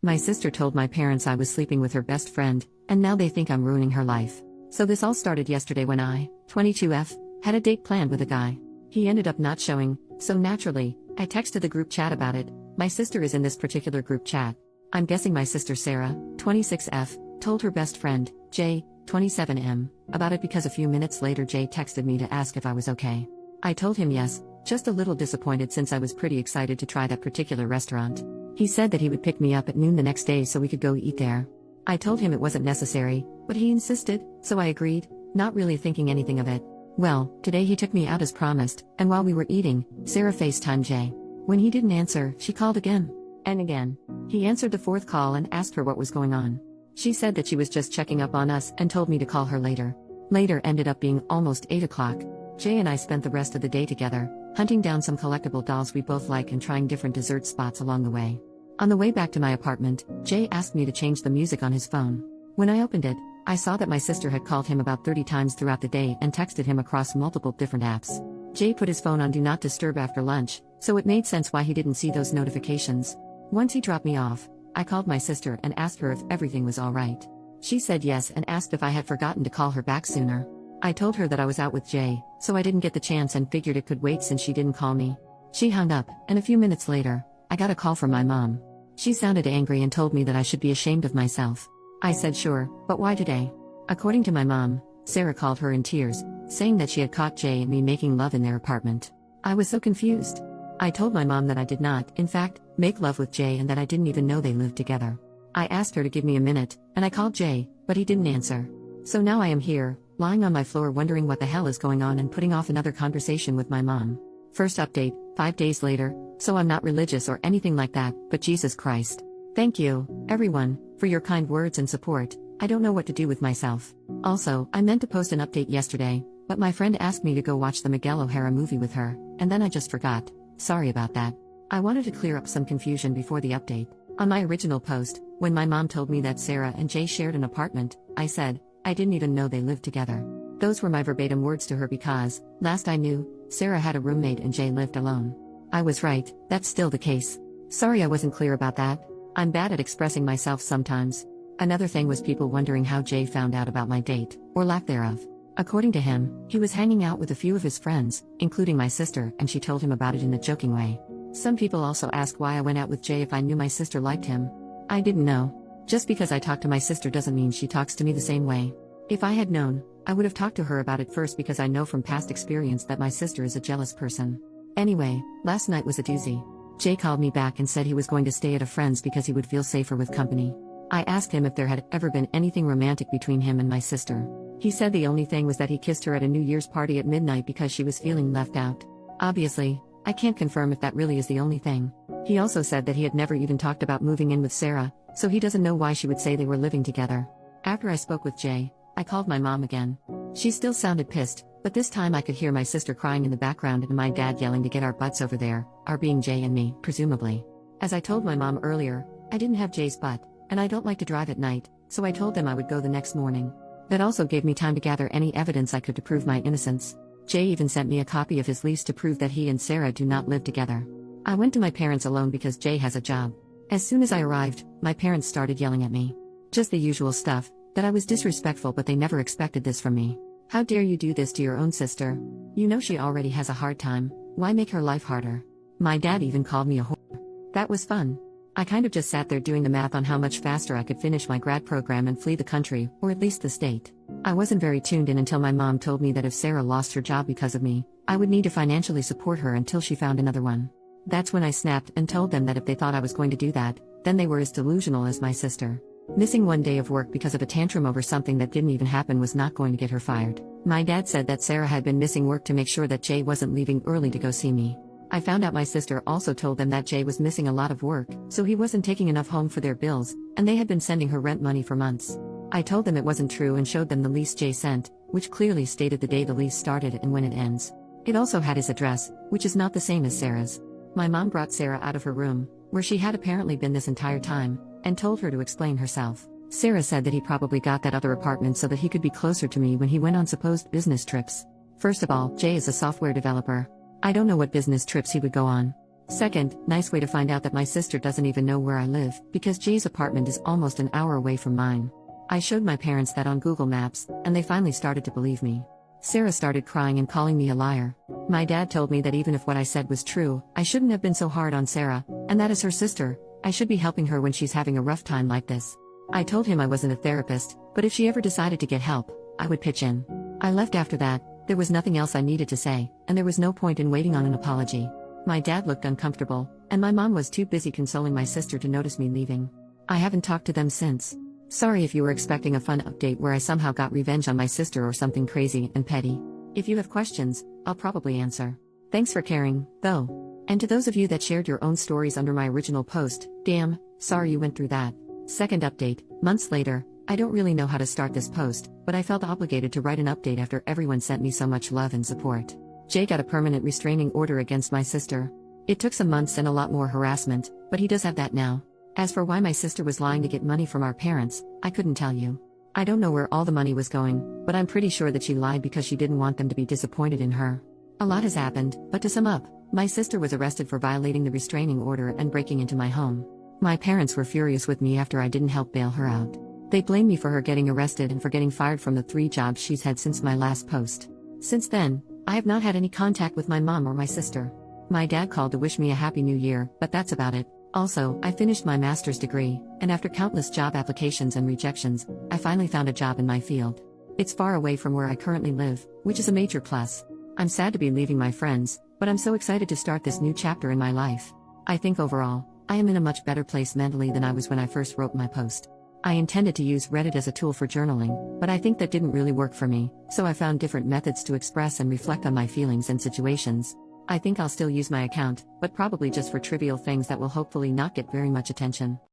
My sister told my parents I was sleeping with her best friend, and now they think I'm ruining her life. So this all started yesterday when I, 22F, had a date planned with a guy. He ended up not showing, so naturally, I texted the group chat about it. My sister is in this particular group chat. I'm guessing my sister Sarah, 26F, told her best friend, Jay, 27M, about it because a few minutes later Jay texted me to ask if I was okay. I told him yes, just a little disappointed since I was pretty excited to try that particular restaurant. He said that he would pick me up at noon the next day so we could go eat there. I told him it wasn't necessary, but he insisted, so I agreed, not really thinking anything of it. Well, today he took me out as promised, and while we were eating, Sarah FaceTimed Jay. When he didn't answer, she called again. And again. He answered the fourth call and asked her what was going on. She said that she was just checking up on us and told me to call her later. Later ended up being almost 8 o'clock. Jay and I spent the rest of the day together, hunting down some collectible dolls we both like and trying different dessert spots along the way. On the way back to my apartment, Jay asked me to change the music on his phone. When I opened it, I saw that my sister had called him about 30 times throughout the day and texted him across multiple different apps. Jay put his phone on Do Not Disturb after lunch, so it made sense why he didn't see those notifications. Once he dropped me off, I called my sister and asked her if everything was alright. She said yes and asked if I had forgotten to call her back sooner. I told her that I was out with Jay, so I didn't get the chance and figured it could wait since she didn't call me. She hung up, and a few minutes later, I got a call from my mom. She sounded angry and told me that I should be ashamed of myself. I said sure, but why today? According to my mom, Sarah called her in tears, saying that she had caught Jay and me making love in their apartment. I was so confused. I told my mom that I did not, in fact, make love with Jay and that I didn't even know they lived together. I asked her to give me a minute, and I called Jay, but he didn't answer. So now I am here, lying on my floor wondering what the hell is going on and putting off another conversation with my mom. First update, 5 days later, so I'm not religious or anything like that, but Jesus Christ. Thank you, everyone, for your kind words and support. I don't know what to do with myself. Also, I meant to post an update yesterday, but my friend asked me to go watch the Miguel O'Hara movie with her, and then I just forgot. Sorry about that. I wanted to clear up some confusion before the update. On my original post, when my mom told me that Sarah and Jay shared an apartment, I said, I didn't even know they lived together. Those were my verbatim words to her because, last I knew, Sarah had a roommate and Jay lived alone. I was right, that's still the case. Sorry I wasn't clear about that. I'm bad at expressing myself sometimes. Another thing was people wondering how Jay found out about my date, or lack thereof. According to him, he was hanging out with a few of his friends, including my sister, and she told him about it in a joking way. Some people also asked why I went out with Jay if I knew my sister liked him. I didn't know. Just because I talk to my sister doesn't mean she talks to me the same way. If I had known, I would have talked to her about it first because I know from past experience that my sister is a jealous person. Anyway, last night was a doozy. Jay called me back and said he was going to stay at a friend's because he would feel safer with company. I asked him if there had ever been anything romantic between him and my sister. He said the only thing was that he kissed her at a New Year's party at midnight because she was feeling left out. Obviously, I can't confirm if that really is the only thing. He also said that he had never even talked about moving in with Sarah, so he doesn't know why she would say they were living together. After I spoke with Jay, I called my mom again. She still sounded pissed, but this time I could hear my sister crying in the background and my dad yelling to get our butts over there, our being Jay and me, presumably. As I told my mom earlier, I didn't have Jay's butt, and I don't like to drive at night, so I told them I would go the next morning. That also gave me time to gather any evidence I could to prove my innocence. Jay even sent me a copy of his lease to prove that he and Sarah do not live together. I went to my parents alone because Jay has a job. As soon as I arrived, my parents started yelling at me. Just the usual stuff, that I was disrespectful, but they never expected this from me. How dare you do this to your own sister? You know she already has a hard time, why make her life harder? My dad even called me a whore. That was fun. I kind of just sat there doing the math on how much faster I could finish my grad program and flee the country, or at least the state. I wasn't very tuned in until my mom told me that if Sarah lost her job because of me, I would need to financially support her until she found another one. That's when I snapped and told them that if they thought I was going to do that, then they were as delusional as my sister. Missing one day of work because of a tantrum over something that didn't even happen was not going to get her fired. My dad said that Sarah had been missing work to make sure that Jay wasn't leaving early to go see me. I found out my sister also told them that Jay was missing a lot of work, so he wasn't taking enough home for their bills, and they had been sending her rent money for months. I told them it wasn't true and showed them the lease Jay sent, which clearly stated the day the lease started and when it ends. It also had his address, which is not the same as Sarah's. My mom brought Sarah out of her room, where she had apparently been this entire time, and told her to explain herself. Sarah said that he probably got that other apartment so that he could be closer to me when he went on supposed business trips. First of all, Jay is a software developer. I don't know what business trips he would go on. Second, nice way to find out that my sister doesn't even know where I live, because Jay's apartment is almost an hour away from mine. I showed my parents that on Google Maps, and they finally started to believe me. Sarah started crying and calling me a liar. My dad told me that even if what I said was true, I shouldn't have been so hard on Sarah, and that as her sister, I should be helping her when she's having a rough time like this. I told him I wasn't a therapist, but if she ever decided to get help, I would pitch in. I left after that. There was nothing else I needed to say, and there was no point in waiting on an apology. My dad looked uncomfortable, and my mom was too busy consoling my sister to notice me leaving. I haven't talked to them since. Sorry if you were expecting a fun update where I somehow got revenge on my sister or something crazy and petty. If you have questions, I'll probably answer. Thanks for caring, though. And to those of you that shared your own stories under my original post, damn, sorry you went through that. Second update, months later. I don't really know how to start this post, but I felt obligated to write an update after everyone sent me so much love and support. Jay got a permanent restraining order against my sister. It took some months and a lot more harassment, but he does have that now. As for why my sister was lying to get money from our parents, I couldn't tell you. I don't know where all the money was going, but I'm pretty sure that she lied because she didn't want them to be disappointed in her. A lot has happened, but to sum up, my sister was arrested for violating the restraining order and breaking into my home. My parents were furious with me after I didn't help bail her out. They blame me for her getting arrested and for getting fired from the 3 jobs she's had since my last post. Since then, I have not had any contact with my mom or my sister. My dad called to wish me a happy new year, but that's about it. Also, I finished my master's degree, and after countless job applications and rejections, I finally found a job in my field. It's far away from where I currently live, which is a major plus. I'm sad to be leaving my friends, but I'm so excited to start this new chapter in my life. I think overall, I am in a much better place mentally than I was when I first wrote my post. I intended to use Reddit as a tool for journaling, but I think that didn't really work for me, so I found different methods to express and reflect on my feelings and situations. I think I'll still use my account, but probably just for trivial things that will hopefully not get very much attention.